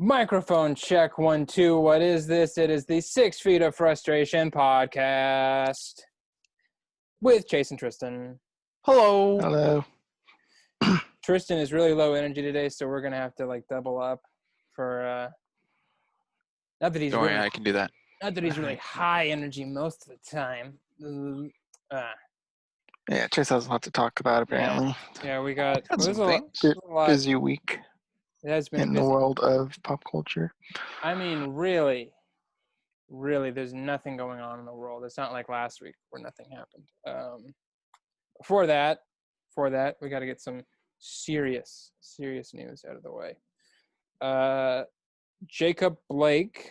Microphone check 1 2. What is this? It is the 6 Feet of Frustration podcast with Chase and Tristan. Hello. Hello. Tristan is really low energy today, so we're gonna have to double up for not that he's Don't really, worry, I can do that. not that he's really high energy most of the time. Yeah, Chase has a lot to talk about apparently. Yeah, we got Got there's some a things. lot. Busy week It has been in busy. the world of pop culture. I mean, really, there's nothing going on in the world. It's not like last week where nothing happened. Before that, we got to get some serious news out of the way. Jacob Blake,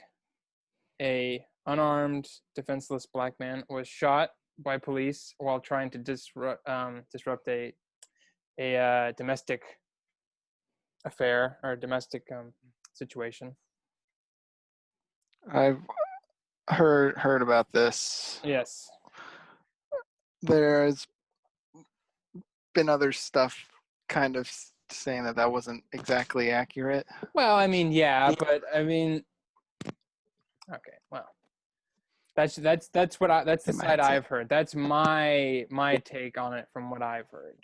a unarmed, defenseless black man, was shot by police while trying to disrupt a domestic affair or domestic situation. I've heard about this. Yes. There's been other stuff kind of saying that wasn't exactly accurate. Well, I mean, yeah, but I mean, okay, well, that's the side I've heard. That's my take on it from what I've heard.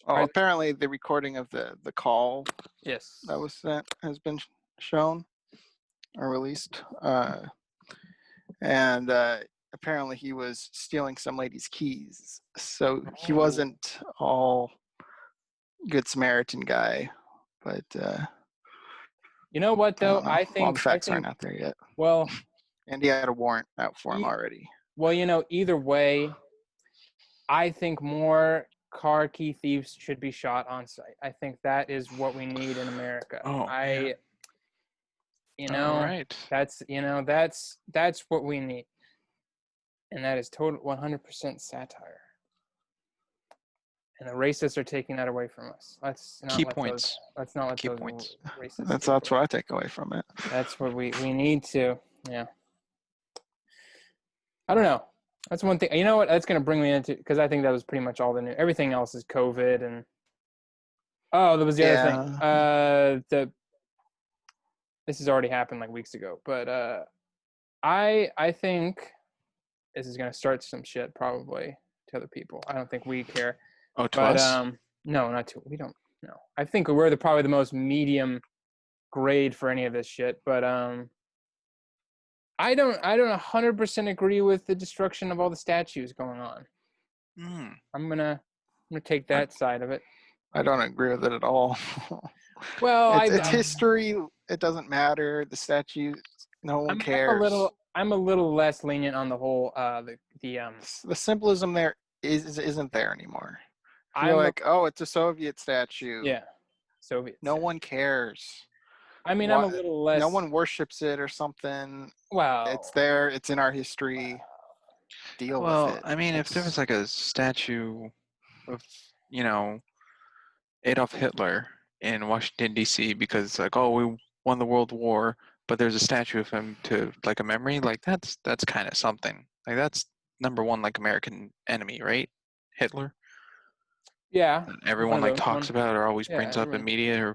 Apparently the recording of the call Yes, that was sent has been shown or released, and apparently he was stealing some lady's keys, so he wasn't all good Samaritan guy, but you know what though? I think all the facts aren't out there yet. Well, and he had a warrant out for him already. Well, either way, I think more car key thieves should be shot on sight. I think that is what we need in America. Right. That's what we need. And that is total 100% satire. And the racists are taking that away from us. Let's not let points. Let's not let Key those points. racists. That's what I take away from it. That's what we need to. Yeah. I don't know. That's one thing. You know what? That's going to bring me into, because I think that was pretty much all the news. Everything else is COVID and there was the other thing. This has already happened like weeks ago, but I think this is going to start some shit probably to other people. I don't think we care. Oh, to us? No, not to. We don't. No. I think we're probably the most medium grade for any of this shit, but I don't 100% agree with the destruction of all the statues going on. I'm gonna take that side of it. I don't agree with it at all. Well, it's history. It doesn't matter. The statues, no one cares. I'm a little less lenient on the whole the symbolism there isn't there anymore. You're like, it's a Soviet statue. Yeah, Soviet. No one cares. I mean, I'm a little less. No one worships it or something. Well, it's there. It's in our history. Deal with it. I mean, if there was like a statue of, Adolf Hitler in Washington, D.C. because we won the World War, but there's a statue of him to like a memory, like that's kind of something. Like that's number one, like American enemy, right? Hitler. Yeah. And everyone talks about or always brings up in media.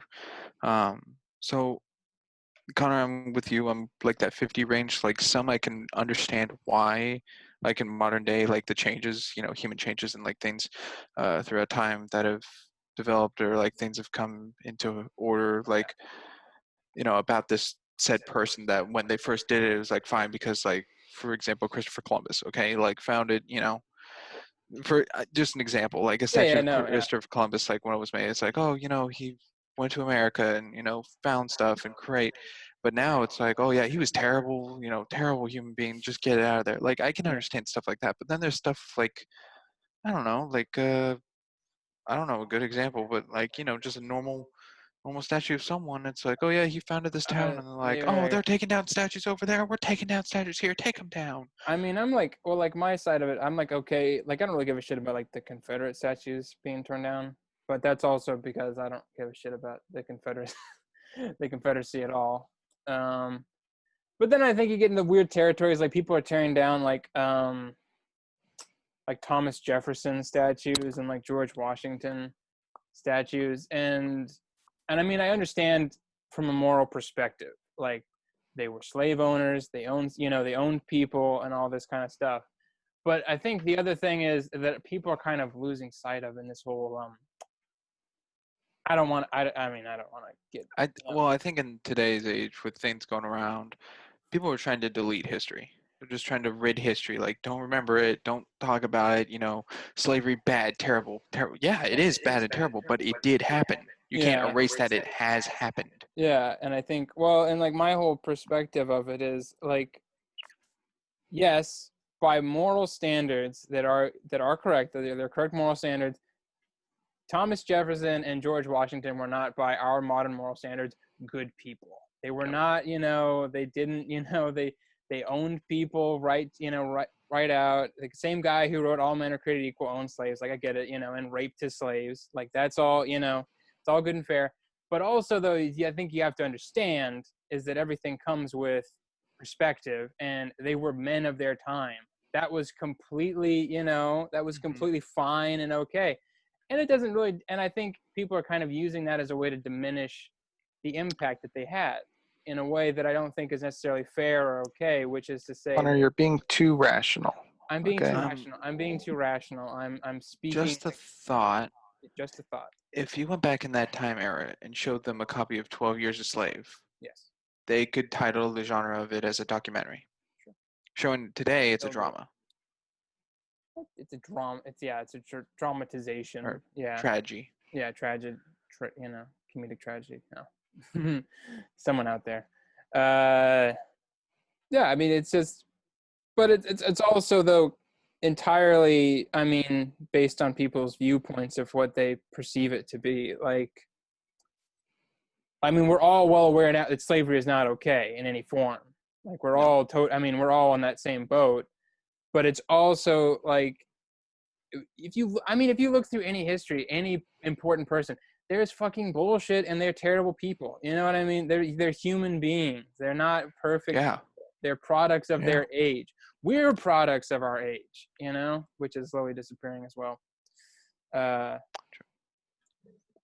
So, Connor, I'm with you. I'm like that 50 range. Like some I can understand why, like in modern day, like the changes, human changes and like things throughout time that have developed or like things have come into order, like, about this said person that when they first did it, it was like fine because like, for example, Christopher Columbus, okay, like founded, for just an example, like a statue of Christopher Columbus, like when it was made, it's like, he went to America and, found stuff and great. But now it's like, he was terrible, terrible human being, just get it out of there. Like, I can understand stuff like that. But then there's stuff like, I don't know, like, I don't know a good example, but like, just a normal statue of someone. It's like, he founded this town. And they're like, they're taking down statues over there. We're taking down statues here. Take them down. I mean, I'm like, well, like my side of it, I'm like, okay, like I don't really give a shit about like the Confederate statues being torn down. But that's also because I don't give a shit about the Confederacy at all. But then I think you get into weird territories, like people are tearing down like Thomas Jefferson statues and like George Washington statues, and And I mean, I understand from a moral perspective, like they were slave owners, they owned people and all this kind of stuff. But I think the other thing is that people are kind of losing sight of in this whole I don't want to get I think in today's age with things going around, people are trying to delete history. They're just trying to rid history. Like, don't remember it. Don't talk about it. Slavery, bad, terrible, terrible. Yeah, it is bad and terrible, but it did happen. You can't erase that it has happened. Yeah, and I think, well, and like my whole perspective of it is like, yes, by moral standards that are correct, they're correct moral standards, Thomas Jefferson and George Washington were not, by our modern moral standards, good people. They were not, they didn't, they owned people right out. The same guy who wrote All Men Are Created Equal owned slaves. Like, I get it, and raped his slaves. Like, that's all, it's all good and fair. But also, though, I think you have to understand is that everything comes with perspective, and they were men of their time. That was completely, completely fine and okay. And it doesn't really, and I think people are kind of using that as a way to diminish the impact that they had in a way that I don't think is necessarily fair or okay, which is to say, Connor, you're being too rational. I'm being too rational. I'm being too rational. I'm speaking. Just a thought. Just a thought. If you went back in that time era and showed them a copy of 12 Years a Slave, yes, they could title the genre of it as a documentary. Sure. Showing today, it's a drama. It's a drama. It's a dramatization. Or yeah. Tragedy. Yeah, comedic tragedy. No. Someone out there. Yeah, I mean, it's just, but it's also, though, entirely, I mean, based on people's viewpoints of what they perceive it to be. Like, I mean, we're all well aware now that slavery is not okay in any form. Like, we're all we're all on that same boat. But it's also like, if you look through any history, any important person, there's fucking bullshit and they're terrible people. You know what I mean? They're human beings. They're not perfect. Yeah. They're products of their age. We're products of our age, which is slowly disappearing as well.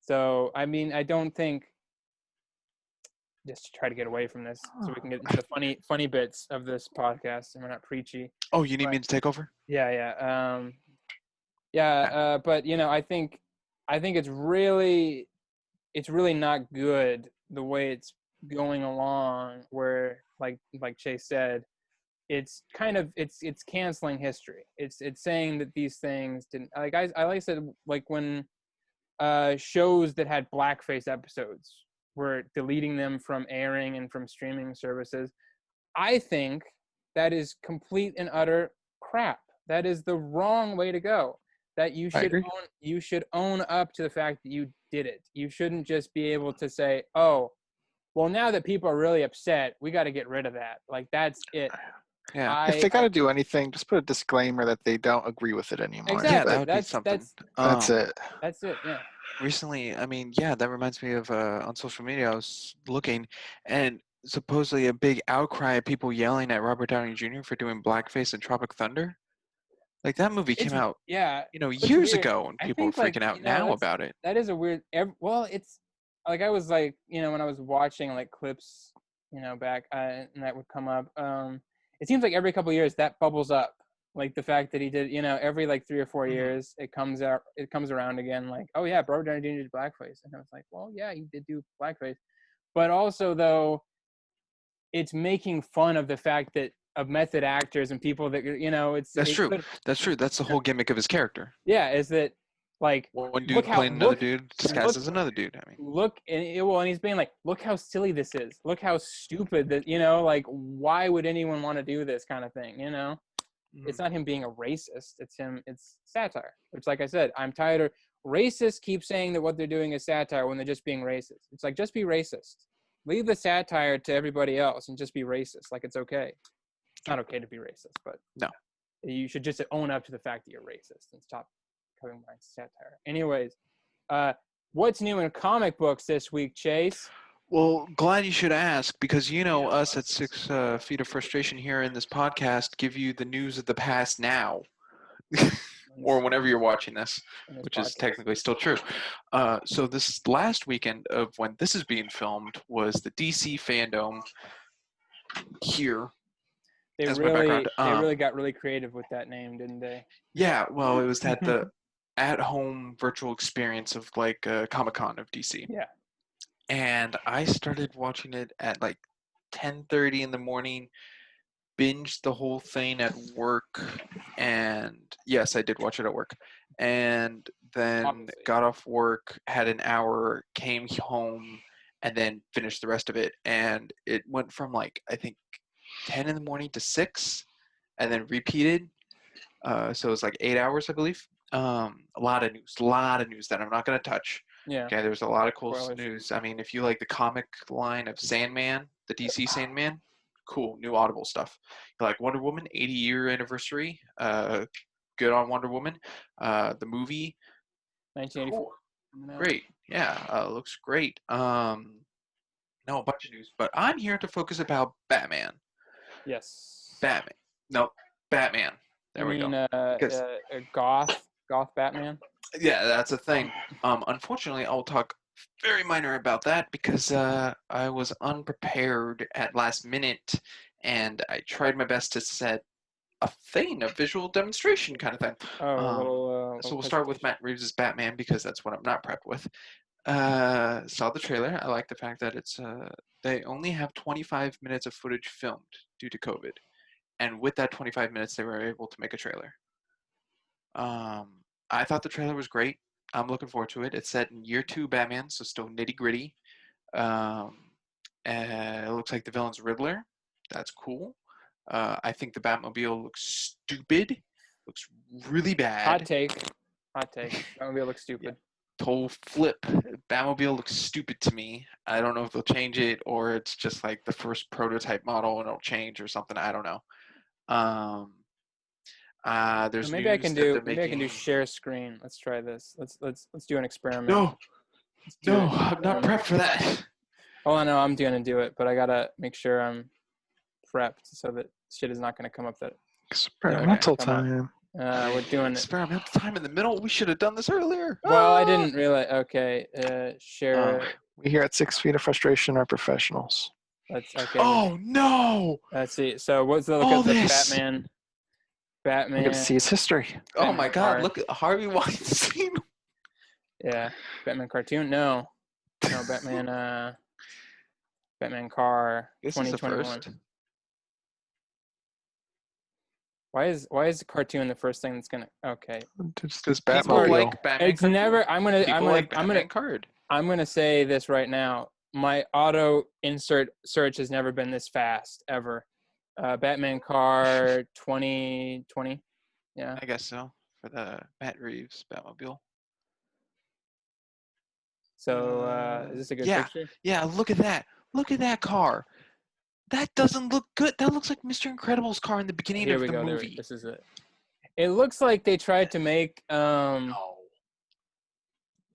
So, I mean, I don't think, just to try to get away from this so we can get into the funny bits of this podcast and we're not preachy. Oh, you need me to take over? Yeah. But I think it's really not good the way it's going along, where like Chase said, it's kind of it's canceling history. It's saying that these things didn't, like I said, like when shows that had blackface episodes were deleting them from airing and from streaming services. I think that is complete and utter crap. That is the wrong way to go. That you should own up to the fact that you did it. You shouldn't just be able to say, oh, well, now that people are really upset, we got to get rid of that. Like, that's it. Yeah. If they got to do anything, just put a disclaimer that they don't agree with it anymore. Exactly. Yeah, that would be something. That's it. That's it, yeah. Recently, I mean, that reminds me of on social media, I was looking, and supposedly a big outcry of people yelling at Robert Downey Jr. for doing blackface in Tropic Thunder. Like, that movie came out, years ago, and people are freaking out now about it. That is a weird, it's, like, I was like, when I was watching, like, clips, back, and that would come up, it seems like every couple of years that bubbles up. Like, the fact that he did, every, like, 3 or 4 years, it comes around again, like, oh, yeah, Robert Downey Jr. did blackface. And I was like, well, yeah, he did do blackface. But also, though, it's making fun of the fact that, of method actors and people that, That's true. That's true. That's the whole gimmick of his character. Yeah, is that, like, one dude playing another dude disguised as another dude. I mean, and he's being like, look how silly this is. Look how stupid that, like, why would anyone want to do this kind of thing, It's not him being a racist. It's satire. Which, like I said, I'm tired of racists keep saying that what they're doing is satire when they're just being racist. It's like, just be racist. Leave the satire to everybody else and just be racist. Like, it's okay. It's not okay to be racist, but no, you should just own up to the fact that you're racist and stop covering behind satire. Anyways, what's new in comic books this week, Chase? Well, glad you should ask, because us at 6 Feet of Frustration here in this podcast give you the news of the past now. or whenever you're watching this, which podcast is technically still true. So this last weekend of when this is being filmed was the DC Fandoom here. They as really, my background. they really got really creative with that name, didn't they? Yeah, well, it was the at-home virtual experience of like Comic-Con of DC. Yeah. And I started watching it at like 10:30 in the morning, binged the whole thing at work, and yes, I did watch it at work. And then Obviously. got off work, had an hour, came home, and then finished the rest of it. And it went from like, I think 10 in the morning to 6, and then repeated. So it was like 8 hours, I believe. A lot of news that I'm not going to touch. Yeah. Okay, there's a lot of cool Spoilers. news. I mean, if you like the comic line of Sandman, the DC Sandman, cool, new Audible stuff. You like Wonder Woman, 80-year anniversary. Good on Wonder Woman. The movie, 1984. cool. Great. Yeah, looks great. No, a bunch of news, but I'm here to focus about Batman. Yes. Batman. No, Batman. There we go. Goth Batman? Yeah, that's a thing. Unfortunately, I'll talk very minor about that because I was unprepared at last minute, and I tried my best to set a visual demonstration kind of thing. So we'll start with Matt Reeves' Batman because that's what I'm not prepped with. Saw the trailer. I like the fact that it's they only have 25 minutes of footage filmed due to COVID, and with that 25 minutes, they were able to make a trailer. I thought the trailer was great. I'm looking forward to it. It's set in year 2 Batman, so still nitty gritty. It looks like the villain's Riddler. That's cool. I think the Batmobile looks stupid. Looks really bad. Hot take. Batmobile looks stupid. Yeah. Total flip. Batmobile looks stupid to me. I don't know if they'll change it or it's just like the first prototype model and it'll change or something. I don't know. There's maybe I can do share screen. Let's try this. Let's do an experiment. No, I'm not prepped for that. Oh, I know I'm gonna do it, but I gotta make sure I'm prepped so that shit is not gonna come up. That experimental time. We're doing experimental time in the middle. We should have done this earlier. Well, I didn't realize. Okay, share. We here at 6 Feet of Frustration are professionals. That's okay. Oh no! Let's see. So what's the look at the Batman? We're going to see his history. Oh my God! Look at Harvey Weinstein. Yeah, Batman cartoon. No, Batman. Batman car. This 2021. is the first. Why is the cartoon the first thing that's gonna? Okay. Because Batman like Batman. It's never. I'm gonna say this right now. My auto insert search has never been this fast ever. Batman car 2020. Yeah. I guess so. For the Matt Reeves Batmobile. So is this a good picture? Yeah, look at that. Look at that car. That doesn't look good. That looks like Mr. Incredible's car in the beginning of the movie. This is it. It looks like they tried to make No.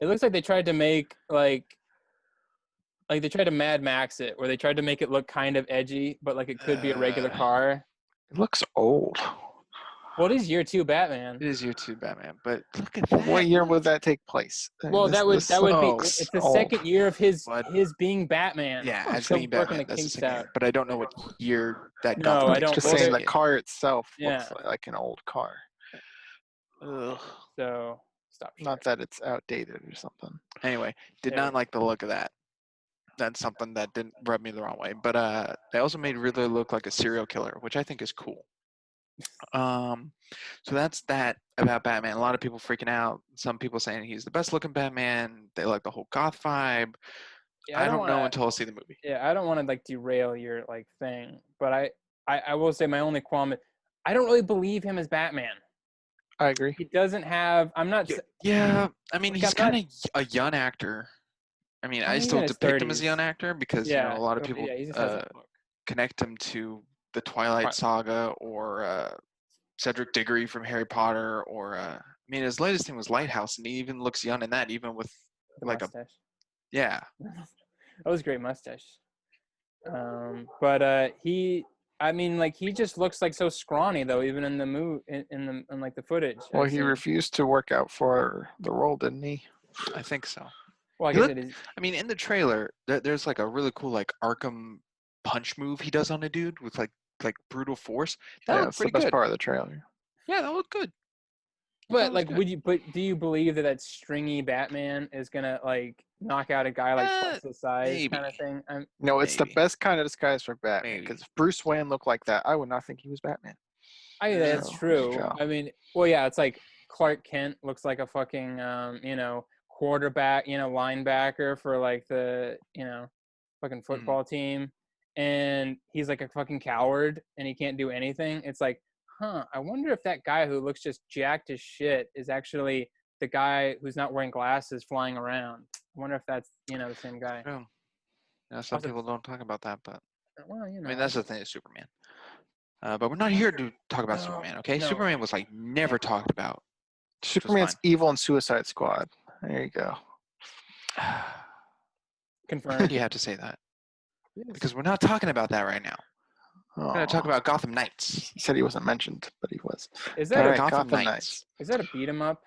It looks like they tried to make like they tried to Mad Max it, where they tried to make it look kind of edgy, but like it could be a regular car. It looks old. Well, it is year 2 Batman. It is year 2 Batman, but look at that. What year would that take place? Well, that would be. It's the second year of his being Batman. Yeah, as being Batman. That's the second year. But I don't know what year that No, got. I don't. Just saying the car itself Yeah. looks like an old car. Ugh. So stop. Not that it's outdated or something. Anyway, did not like the look of that. That's something that didn't rub me the wrong way. But they also made Riddler look like a serial killer, which I think is cool. So that's that about Batman. A lot of people freaking out. Some people saying he's the best looking Batman. They like the whole goth vibe. Yeah, I don't know until I see the movie. Yeah, I don't want to like derail your like thing, but I will say my only qualm is I don't really believe him as Batman. I agree. He doesn't have. I'm not. Yeah, I mean he's kind of a young actor. I mean, I still depict him as a young actor because you know a lot of people connect him to the Twilight Saga or Cedric Diggory from Harry Potter, or I mean, his latest thing was Lighthouse, and he even looks young in that, even with like mustache. Yeah. That was a great mustache. But I mean, like he just looks like so scrawny though, even in the in like the footage. Well, he refused to work out for the role, didn't he? I think so. Well, I guess it is. I mean, in the trailer, there's like a really cool like Arkham punch move he does on a dude with like brute force. That looked pretty good. That's the best part of the trailer. Yeah, that looked good. But like, do you believe that stringy Batman is gonna like knock out a guy like twice the size kind of thing? No, it's the best kind of disguise for Batman. Because if Bruce Wayne looked like that, I would not think he was Batman. That's true. I mean, well, yeah, it's like Clark Kent looks like a fucking quarterback, linebacker for like the fucking football team, and he's like a fucking coward and he can't do anything. It's like, I wonder if that guy who looks just jacked as shit is actually the guy who's not wearing glasses flying around. I wonder if that's the same guy. True. Yeah, some people don't talk about that, but well, I mean that's the thing is Superman. But we're not here to talk about Superman, okay? No. Superman was like never talked about. Superman's evil in Suicide Squad. There you go. Confirmed. Why do you have to say that? Yes. Because we're not talking about that right now. We're going to talk about Gotham Knights. He said he wasn't mentioned, but he was. Is that Gotham Knights? Is that a beat 'em up?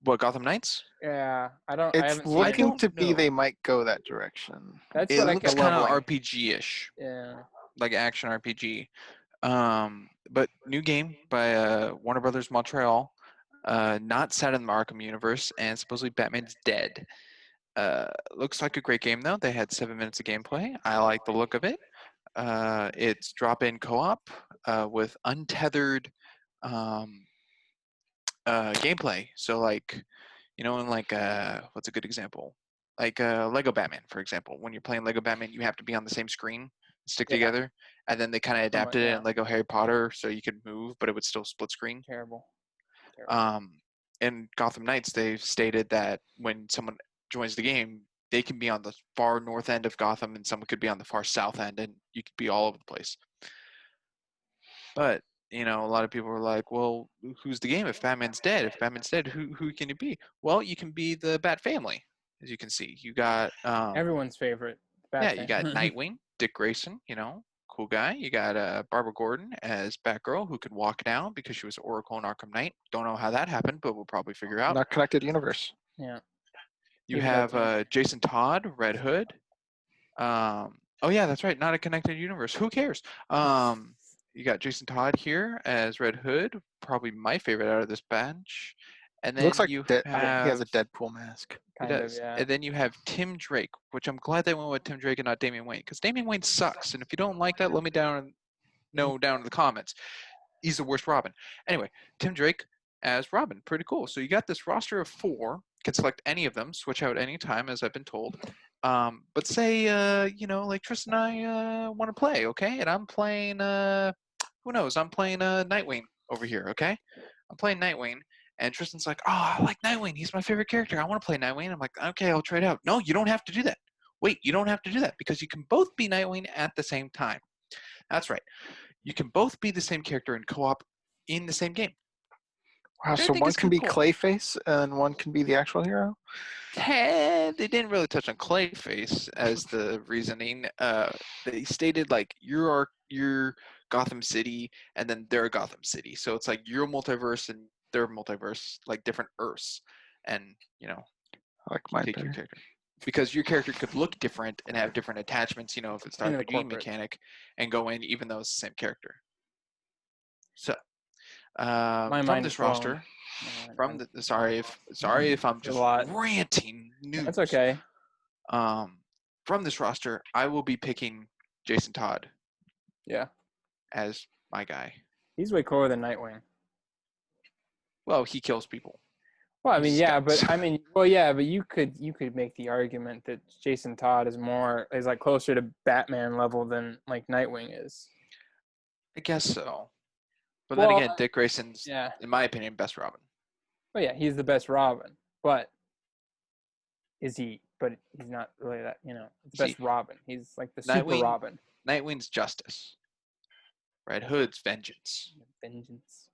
What, Gotham Knights? Yeah, It's looking to be they might go that direction. That's what looks kind of RPG-ish. Yeah. Like action RPG. But new game by Warner Brothers Montreal. Not set in the Arkham universe, and supposedly Batman's dead. Looks like a great game though. They had 7 minutes of gameplay. I like the look of it. It's drop-in co-op with untethered gameplay. So like, in like what's a good example? Like Lego Batman, for example. When you're playing Lego Batman, you have to be on the same screen, stick together, and then they kind of adapted it in Lego Harry Potter so you could move, but it would still split screen. Terrible. In Gotham Knights, they've stated that when someone joins the game, they can be on the far north end of Gotham and someone could be on the far south end, and you could be all over the place. But, a lot of people were like, well, who's the game if Batman's dead? If Batman's dead, who can it be? Well, you can be the Bat family, as you can see. You got... everyone's favorite. You got Nightwing, Dick Grayson, cool guy. You got Barbara Gordon as Batgirl, who could walk now because she was Oracle in Arkham Knight. Don't know how that happened, but we'll probably figure out. Not connected universe. Yeah. You have Jason Todd, Red Hood. Oh yeah, that's right. Not a connected universe. Who cares? You got Jason Todd here as Red Hood, probably my favorite out of this bunch. And then looks like he has a Deadpool mask. He does. Yeah. And then you have Tim Drake, which I'm glad they went with Tim Drake and not Damian Wayne, because Damian Wayne sucks. And if you don't like that, let me know down in the comments. He's the worst Robin. Anyway, Tim Drake as Robin, pretty cool. So you got this roster of 4. Can select any of them, switch out any time, as I've been told. But say, like Tristan and I want to play, okay? And I'm playing, who knows? I'm playing Nightwing over here, okay? I'm playing Nightwing. And Tristan's like, oh, I like Nightwing. He's my favorite character. I want to play Nightwing. I'm like, okay, I'll trade out. No, you don't have to do that. Wait, you don't have to do that because you can both be Nightwing at the same time. That's right. You can both be the same character in co-op in the same game. Wow, so one can be Clayface and one can be the actual hero? They didn't really touch on Clayface as the reasoning. They stated like you're Gotham City and then they're Gotham City. So it's like your multiverse and their multiverse, like different Earths. And, I like my character. Because your character could look different and have different attachments, if it's the RPG mechanic, and go in even though it's the same character. So from this roster, sorry if I'm just ranting news. That's okay. From this roster, I will be picking Jason Todd. Yeah. As my guy. He's way cooler than Nightwing. Well, he kills people. Well, I mean, but you could make the argument that Jason Todd is like closer to Batman level than like Nightwing is. I guess so. But then again, Dick Grayson's, in my opinion, best Robin. Well, yeah, he's the best Robin, but is he? But he's not really that. The best Robin. He's like the super Robin. Nightwing's justice. Red Hood's vengeance. Vengeance.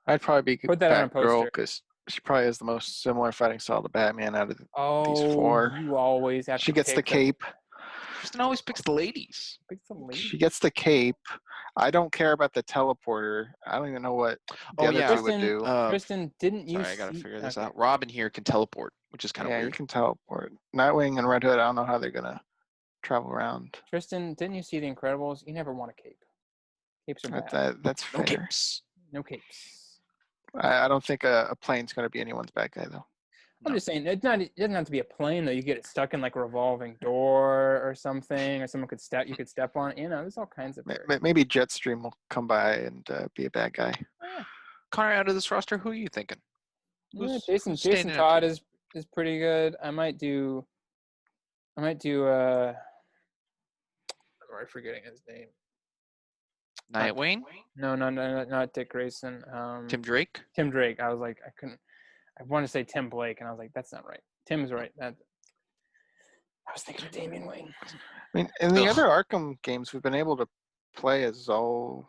I'd probably be Put that on a Batgirl because she probably has the most similar fighting style to Batman out of these 4. You always have. She gets the cape. Tristan always picks the ladies. She gets the cape. I don't care about the teleporter. I don't even know what the other two would do. Tristan, didn't you? Sorry, I gotta figure this out. Robin here can teleport, which is kind of weird. Yeah, you can teleport. Nightwing and Red Hood, I don't know how they're gonna travel around. Tristan, didn't you see The Incredibles? You never want a cape. Capes are bad. That's fair. No capes. No capes. I don't think a plane's gonna be anyone's bad guy though. I'm just saying, it doesn't have to be a plane though. You get it stuck in like a revolving door or something, or someone you could step on it. You know, there's all kinds of. Maybe Jetstream will come by and be a bad guy. Yeah. Connor, out of this roster, who are you thinking? Jason Todd is pretty good. I might do. I'm already forgetting his name. Nightwing? No, not Dick Grayson. Tim Drake? Tim Drake. I was like, I want to say Tim Blake, and I was like, that's not right. Tim's right. I was thinking of Damian Wayne. I mean, in the other Arkham games, we've been able to play as all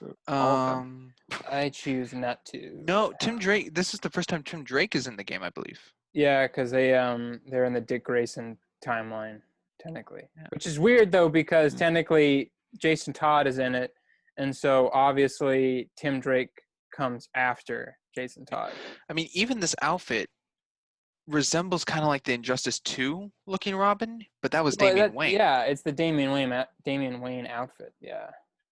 of them. I choose not to. No, Tim Drake. This is the first time Tim Drake is in the game, I believe. Yeah, because they're in the Dick Grayson timeline technically, which is weird though because technically Jason Todd is in it, and so obviously Tim Drake comes after Jason Todd. I mean, even this outfit resembles kind of like the Injustice 2 looking Robin, but that was Damian Wayne. Yeah, it's the Damian Wayne outfit. Yeah,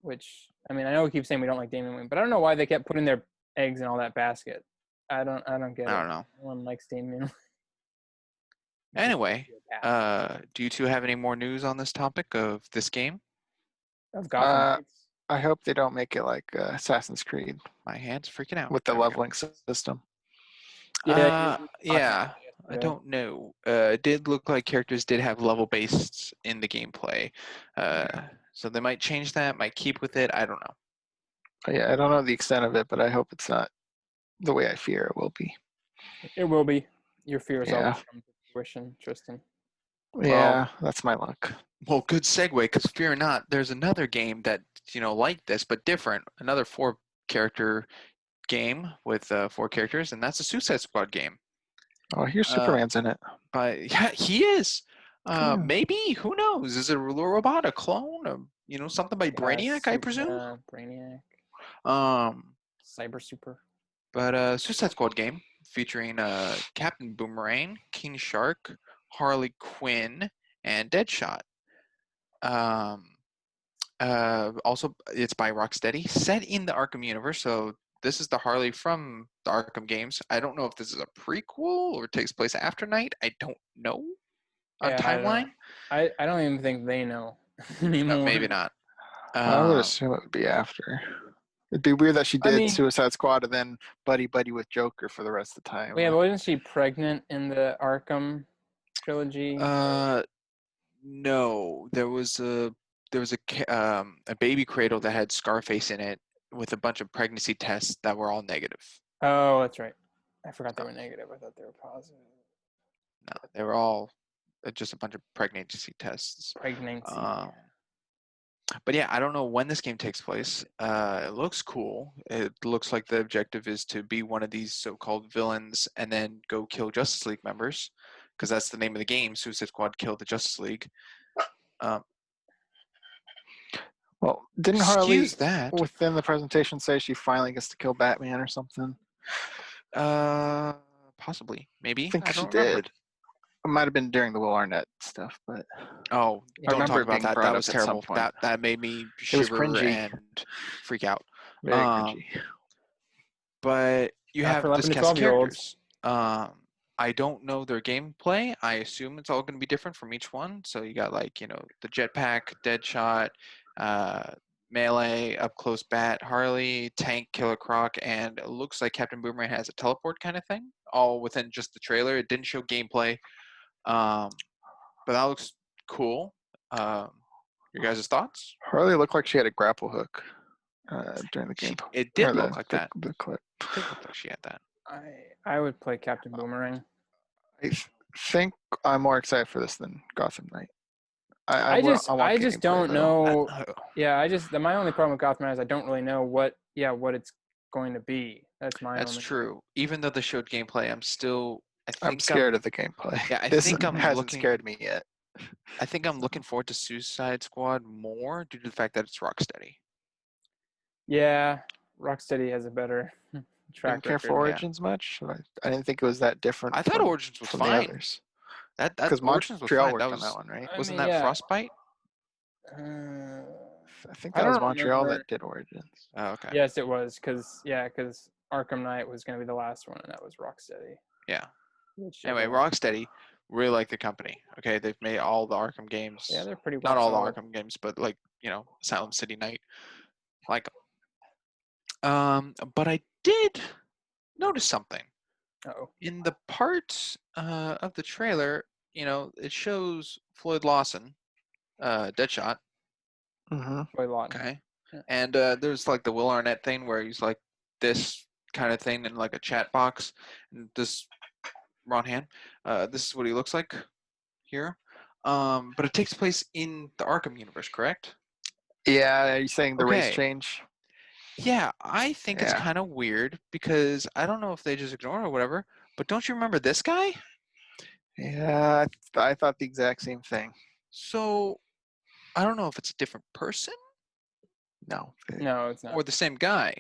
which I mean, I know we keep saying we don't like Damian Wayne, but I don't know why they kept putting their eggs in all that basket. I don't get it. I don't know. No one likes Damian. Anyway, do you two have any more news on this topic of this game? Of Gotham Knights? I hope they don't make it like Assassin's Creed. My hand's freaking out. With the leveling system. Yeah, I don't know. It did look like characters did have level based in the gameplay. So they might change that, might keep with it. I don't know. Yeah, I don't know the extent of it, but I hope it's not the way I fear it will be. It will be. Your fears always come to fruition, Tristan. Yeah, that's my luck. Well, good segue, because fear not, there's another game that, like this, but different. Another 4-character game with 4 characters, and that's a Suicide Squad game. Oh, here's Superman's in it. But yeah, he is. Maybe, who knows? Is it a robot, a clone, something by Brainiac, I presume? Brainiac. Cyber Super. But Suicide Squad game featuring Captain Boomerang, King Shark, Harley Quinn, and Deadshot. Also, it's by Rocksteady, set in the Arkham universe. So this is the Harley from the Arkham games. I don't know if this is a prequel or takes place after Night. I don't know on timeline. I don't even think they know anymore. No, maybe not. I would assume it would be after. It'd be weird that she did Suicide Squad and then buddy with Joker for the rest of the time. Yeah, but wasn't she pregnant in the Arkham trilogy? No, there was a baby cradle that had Scarface in it with a bunch of pregnancy tests that were all negative. Oh, that's right. I forgot they were negative. I thought they were positive. No, they were all just a bunch of pregnancy tests. Pregnancy. But yeah, I don't know when this game takes place. It looks cool. It looks like the objective is to be one of these so-called villains and then go kill Justice League members, because that's the name of the game. Suicide Squad Kill the Justice League. Well, didn't Harley within the presentation say she finally gets to kill Batman or something? Possibly, maybe. I think she did. It might have been during the Will Arnett stuff, but don't talk about that. That was terrible. That made me shiver and freak out. Very cringy. But you have this cast of characters. I don't know their gameplay. I assume it's all going to be different from each one. So you got the jetpack, Deadshot, melee, up close bat, Harley, tank, Killer Croc, and it looks like Captain Boomerang has a teleport kind of thing, all within just the trailer. It didn't show gameplay, but that looks cool. Your guys' thoughts? Harley looked like she had a grapple hook during the game. It did look like that. The clip. It did look like she had that. I would play Captain Boomerang. I think I'm more excited for this than Gotham Knight. I just don't know. Yeah, my only problem with Gotham Knight is I don't really know what it's going to be. That's true. Even though they showed gameplay, I'm scared of the gameplay. Yeah, this hasn't scared me yet. I think I'm looking forward to Suicide Squad more due to the fact that it's Rocksteady. Yeah, Rocksteady has a better track Didn't care record. for Origins much. I didn't think it was that different. I thought Origins was from fine. the others. That Because Origins was Montreal fine. worked That on was that one, right? wasn't that Frostbite? I think I that was don't Montreal remember. that did Origins. Oh, okay. Yes, it was because Arkham Knight was going to be the last one, and that was Rocksteady. Yeah. Which Anyway, everyone- Rocksteady, really like the company. Okay, they've made all the Arkham games. Yeah, they're pretty. Not all the solid. Arkham games, but like Asylum City Night. Like, but I did notice something. Uh-oh. In the part of the trailer, it shows Floyd Lawson, Deadshot. Mm-hmm. Floyd Lawton. Okay. Yeah. And there's like the Will Arnett thing where he's like this kind of thing in like a chat box. And this Ron Hand, this is what he looks like here. But it takes place in the Arkham universe, correct? Yeah, are you saying the race Okay. change? Yeah, I think it's Yeah. kind of weird because I don't know if they just ignore it or whatever, but don't you remember this guy? Yeah, I thought the exact same thing. So I don't know if it's a different person No. No, it's not. or the same guy.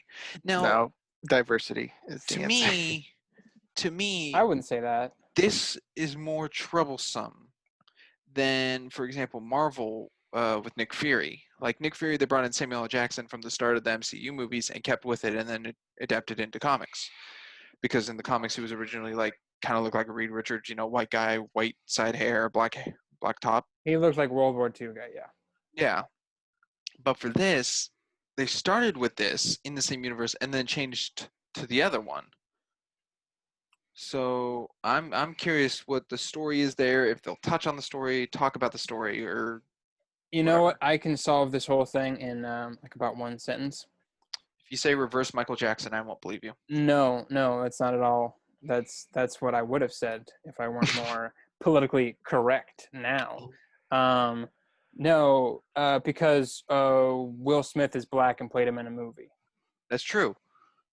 Now, No, diversity is the to answer. me, I wouldn't say that. this is more troublesome than, for example, Marvel with Nick Fury. Like Nick Fury, they brought in Samuel L. Jackson from the start of the MCU movies and kept with it, and then it adapted into comics. Because in the comics, he was originally like kind of looked like a Reed Richards, white guy, white side hair, black top. He looks like World War II guy. Yeah. Yeah. But for this, they started with this in the same universe and then changed to the other one. So I'm curious what the story is there, if they'll touch on the story, talk about the story, or You know what? I can solve this whole thing in like about one sentence. if you say reverse Michael Jackson, I won't believe you. No, that's not at all. That's what I would have said if I weren't more politically correct now. No, because Will Smith is black and played him in a movie, That's true.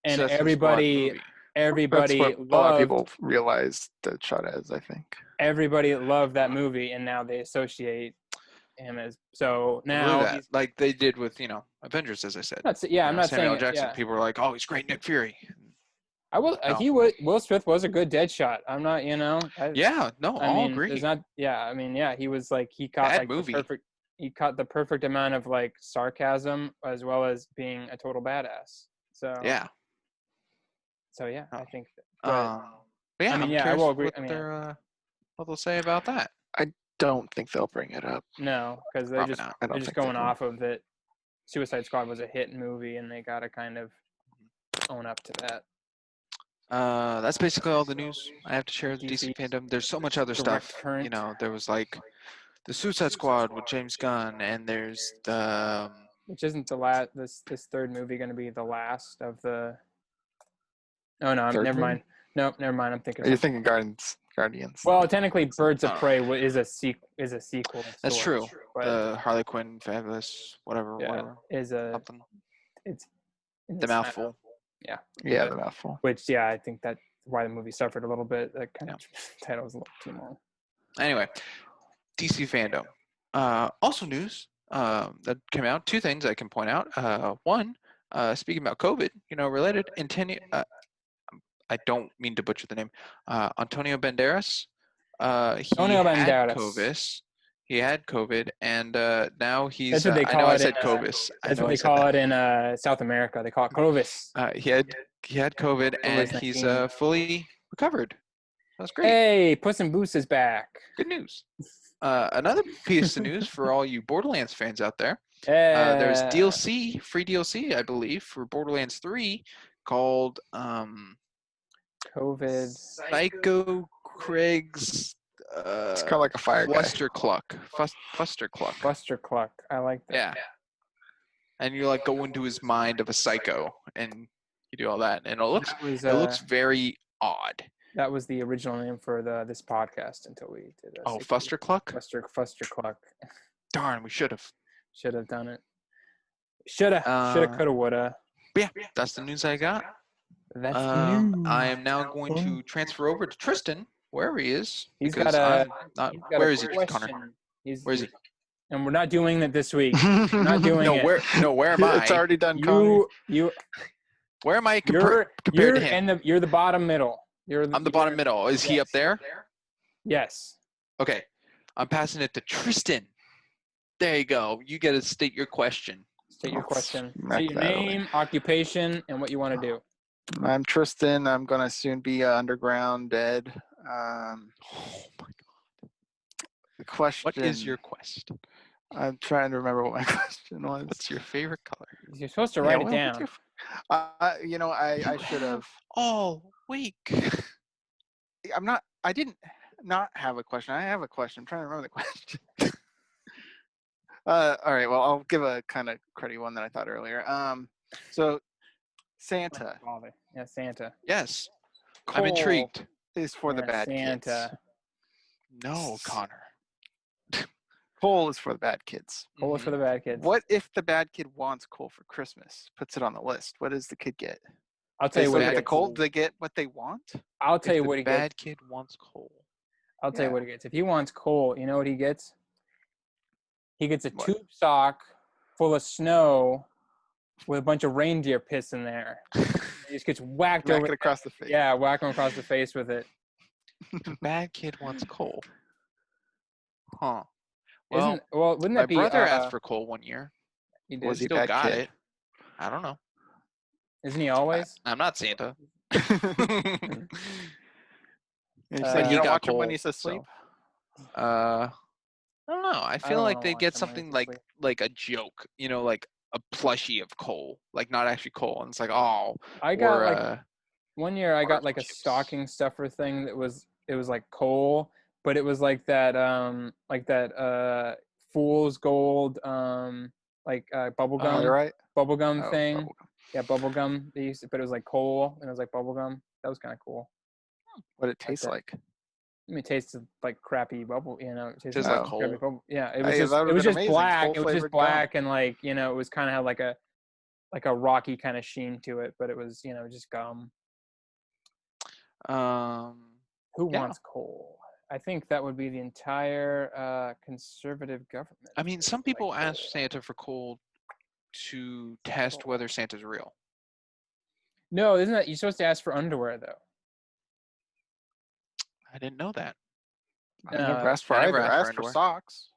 and Suicide Squad everybody movie. That's what a lot of loved. people realize Deadshot as, I think. Everybody loved that movie, and now they associate him as. So I believe now that. he's. Like they did with Avengers, as I said. I'm not Samuel saying L. Jackson. Yeah. People were like, "Oh, he's great, Nick Fury." I will. No. Will Smith was a good Deadshot. I'm not. Yeah, no, I'll agree. There's not. Yeah, I mean, yeah, he was like he caught Bad like movie. the perfect. He caught the perfect amount of like sarcasm as well as being a total badass. So Yeah. So yeah, Oh. I think. But yeah, I mean, I'm yeah, I curious will agree. what they'll say about that. I don't think they'll bring it up. No, because they're Probably just not. they're just going off of that. Suicide Squad was a hit movie, and they gotta kind of own up to that. That's basically all the news I have to share with DC Fandom. There's so much other stuff. current. There was like the Suicide Squad with James Gunn, and there's the which isn't the last. This third movie going to be the last of the. Oh no, never mind. Nope, never mind. I'm thinking. You're thinking Guardians. Well, technically, Birds of Prey is a sequel. That's true. But the Harley Quinn, Fabulous, whatever. Is a something. It's the mouthful. Yeah. Yeah, the mouthful. Which I think that's why the movie suffered a little bit. That kind of title was a little too long. Anyway, DC Fandom. Also news that came out. Two things I can point out. One, speaking about COVID, related. I don't mean to butcher the name. Antonio Banderas. He had COVID, and now he's. That's what they call I know it. I said COVID. That's what they call it in South America. They call it Clovis. He had COVID, and he's fully recovered. That's great. Hey, Puss in Boots is back. Good news. Another piece of news for all you Borderlands fans out there. There's free DLC, I believe, for Borderlands 3 called COVID. Psycho Craig's. It's kind of like a fire guy. Fustercluck. I like that. Yeah. And you like go into his mind of a psycho, and you do all that, and it looks very odd. That was the original name for this podcast until we did. Fustercluck. Fustercluck. Darn, we should have. Should have done it. Shoulda, coulda, woulda. Yeah, that's the news I got. That's news. I am now going to transfer over to Tristan, wherever he is. Where is he, Connor? Where is he? And we're not doing that this week. We're not doing it. Where am I? It's already done, Connor. Where am I compared to him? You're the bottom middle. I'm the bottom middle. Is he up there? Yes. Okay. I'm passing it to Tristan. There you go. You got to state your question. State your question. State your name, occupation, and what you want to do. I'm Tristan. I'm going to soon be underground dead. Oh my God. The question. What is your quest? I'm trying to remember what my question was. What's your favorite color? You're supposed to write it down. I should have. All week. I didn't not have a question. I have a question. I'm trying to remember the question. All right. Well, I'll give a kind of cruddy one that I thought earlier. So Santa. Yeah, Santa. Yes. I'm intrigued. Is for the bad Santa. kids. No, Connor. Coal is for the bad kids. Coal is for the bad kids. What if the bad kid wants coal for Christmas? Puts it on the list. What does the kid get? I'll tell you what he gets. The coal, do they get what they want? I'll tell you what he gets. The bad kid wants coal. I'll tell you what he gets. If he wants coal, you know what he gets? He gets a tube sock full of snow with a bunch of reindeer piss in there. He just gets whacked over across the face. Yeah, whack him across the face with it. The bad kid wants coal. Huh. Well, wouldn't that be? My brother asked for coal one year. He did. Was he still got kid? it? I don't know. Isn't he always? I'm not Santa. But he got coal when he's asleep. So, I don't know. I feel like they get something like a joke, like a plushie of coal, like not actually coal. And it's like, oh, I got one year I got like a stocking stuffer thing that was like coal, but it was like that fool's gold bubble gum. Right. Bubble gum thing. Bubble gum. Yeah, bubble gum. They used to, but it was like coal and it was like bubble gum. That was kind of cool. What it tastes like? I mean, it tasted like crappy bubble. It tasted like coal. bubble. Yeah, it was just black. It was just black gum. and it was kind of had like a rocky kind of sheen to it, but it was just gum. Who wants coal? I think that would be the entire conservative government. I mean, some people ask Santa for coal to test whether Santa's real. No, isn't that you're supposed to ask for underwear though? I didn't know that. I never asked for either. I asked for socks.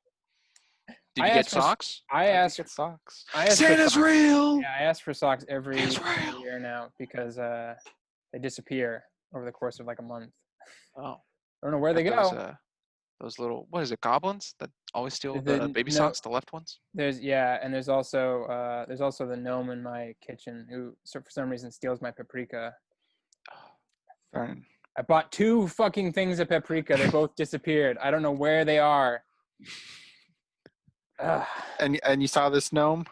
Did you get socks? I asked for socks. Santa's real. Yeah, I ask for socks every year now because they disappear over the course of like a month. Oh. I don't know where they go. Those little, what is it, goblins that always steal the baby socks, the left ones? And there's also the gnome in my kitchen who for some reason steals my paprika. Fine. I bought 2 fucking things of paprika. They both disappeared. I don't know where they are. And you saw this gnome?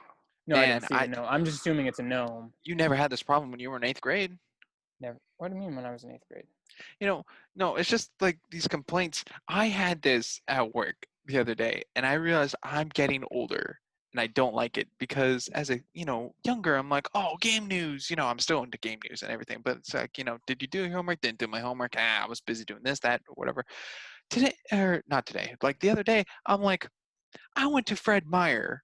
No, I didn't see a gnome. I'm just assuming it's a gnome. You never had this problem when you were in 8th grade? Never. What do you mean when I was in 8th grade? No, it's just like these complaints. I had this at work the other day, and I realized I'm getting older, and I don't like it because as a, younger, I'm like, oh, game news. I'm still into game news and everything, but it's like, did you do your homework? Didn't do my homework. I was busy doing this, that, or whatever. Today, or not today, like the other day, I'm like, I went to Fred Meyer,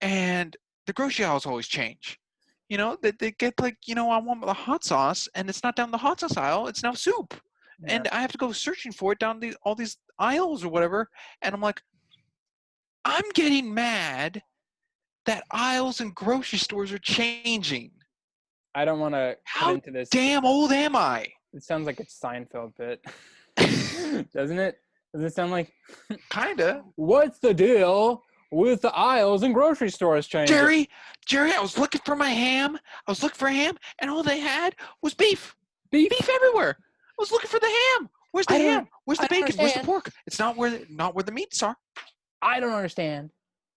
and the grocery aisles always change. They get like, I want the hot sauce, and it's not down the hot sauce aisle. It's now soup. Yeah. And I have to go searching for it down all these aisles or whatever. And I'm like, I'm getting mad that aisles in grocery stores are changing. I don't want to get into this. How damn old am I? It sounds like a Seinfeld bit. Doesn't it? Does it sound like? Kinda. What's the deal with the aisles in grocery stores changing? Jerry, I was looking for my ham. I was looking for ham, and all they had was beef. Beef everywhere. I was looking for the ham. Where's the ham? Where's the bacon? Where's the pork? It's not where the meats are. I don't understand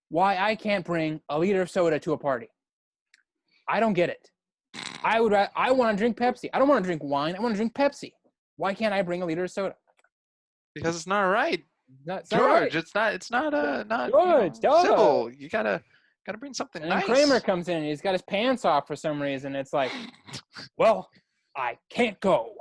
why I can't bring a liter of soda to a party. I don't get it. I want to drink Pepsi. I don't want to drink wine. I want to drink Pepsi. Why can't I bring a liter of soda? Because it's not right. George, right. It's not George, civil. You gotta bring something and nice. And Kramer comes in and he's got his pants off for some reason. It's like, well, I can't go.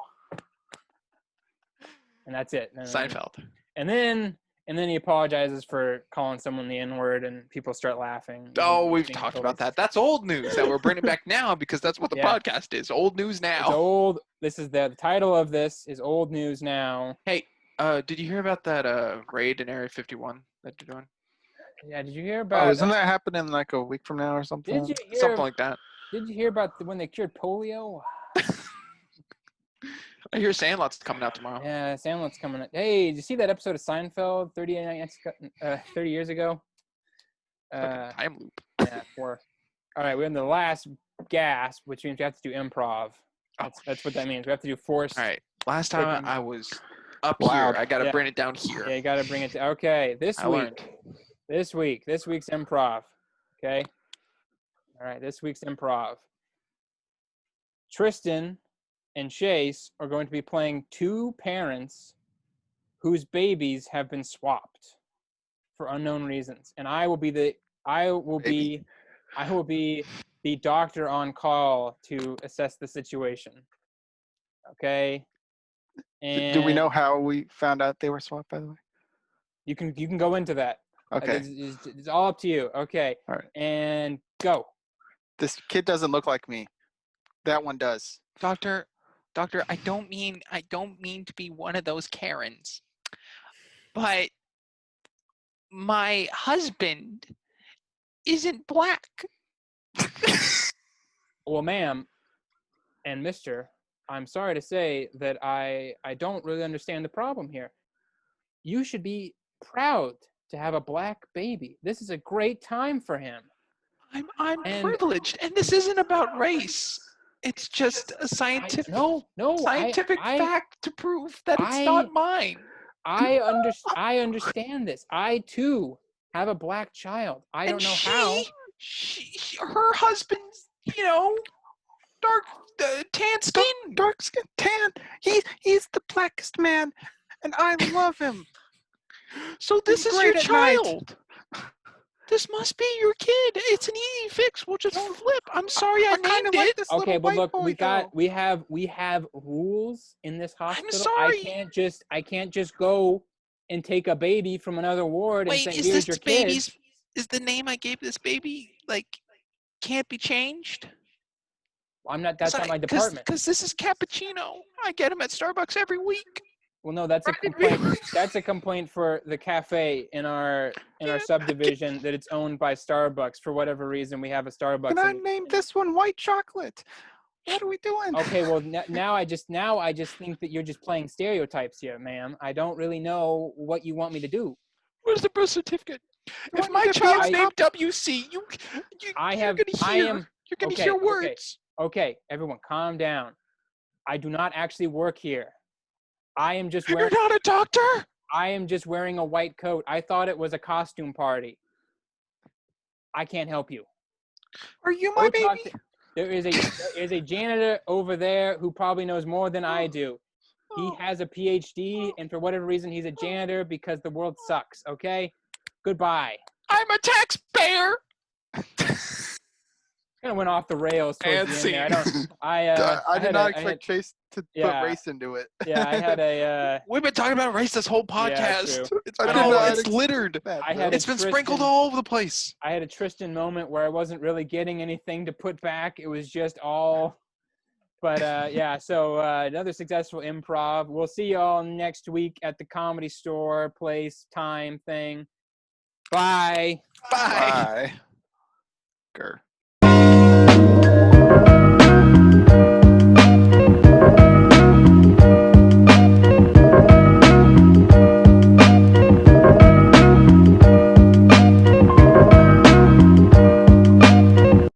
And that's it. Seinfeld. And then And then he apologizes for calling someone the N-word, and people start laughing. Oh, we've talked about that. That's old news that we're bringing back now because that's what the podcast is. Old news now. It's old. This is the title of this is old news now. Hey, did you hear about that raid in Area 51 that you're doing? Yeah, did you hear about? Oh, isn't that happening like a week from now or something? Did you hear, something like that. Did you hear about when they cured polio? I hear Sandlot's coming out tomorrow. Yeah, Sandlot's coming out. Hey, did you see that episode of Seinfeld 30 years ago? Time loop. Yeah, 4. All right, we're in the last gasp, which means we have to do improv. That's what that means. We have to do forced. All right. Last time I was up here. I got to bring it down here. Yeah, you got to bring it to. Okay, this week's improv. Okay. All right, this week's improv. Tristan and Chase are going to be playing two parents whose babies have been swapped for unknown reasons, and I will be the doctor on call to assess the situation. Okay. And do we know how we found out they were swapped, by the way? You can go into that. Okay. It's all up to you. Okay. All right. And go. This kid doesn't look like me. That one does. Doctor, I don't mean to be one of those Karens, but my husband isn't black. Well, ma'am and mister, I'm sorry to say that I don't really understand the problem here. You should be proud to have a black baby. This is a great time for him. I'm privileged, and this isn't about race. It's just a scientific fact to prove that it's not mine. I understand this. I too have a black child. I don't know how. Her husband's, dark tan skin. Dark skin, tan. He's the blackest man, and I love him. So this is your child. This must be your kid. It's an easy fix. We'll just flip. I'm sorry I named it. Okay, but look, we have rules in this hospital. I'm sorry. I can't just go and take a baby from another ward and say, here's your kid. Is the name I gave this baby can't be changed? That's not my department. Because this is cappuccino. I get them at Starbucks every week. Well, no, that's a complaint. That's a complaint for the cafe in our subdivision that it's owned by Starbucks. For whatever reason, we have a Starbucks. Can I name this one white chocolate? What are we doing? Okay, well now I just think that you're just playing stereotypes here, ma'am. I don't really know what you want me to do. Where's the birth certificate? If my child's named WC, you're gonna hear words. Okay, everyone, calm down. I do not actually work here. I am just You're not a doctor? I am just wearing a white coat. I thought it was a costume party. I can't help you. Are you my baby? There is a janitor over there who probably knows more than I do. He has a PhD, and for whatever reason, he's a janitor because the world sucks, okay? Goodbye. I'm a taxpayer! Kind of went off the rails towards the end there. I did not expect Chase to put race into it. Yeah, I had a... We've been talking about race this whole podcast. Yeah, it's littered. It's been sprinkled all over the place. I had a Tristan moment where I wasn't really getting anything to put back. It was just all... But, so another successful improv. We'll see you all next week at the Comedy Store, place, time thing. Bye. Bye. Grr.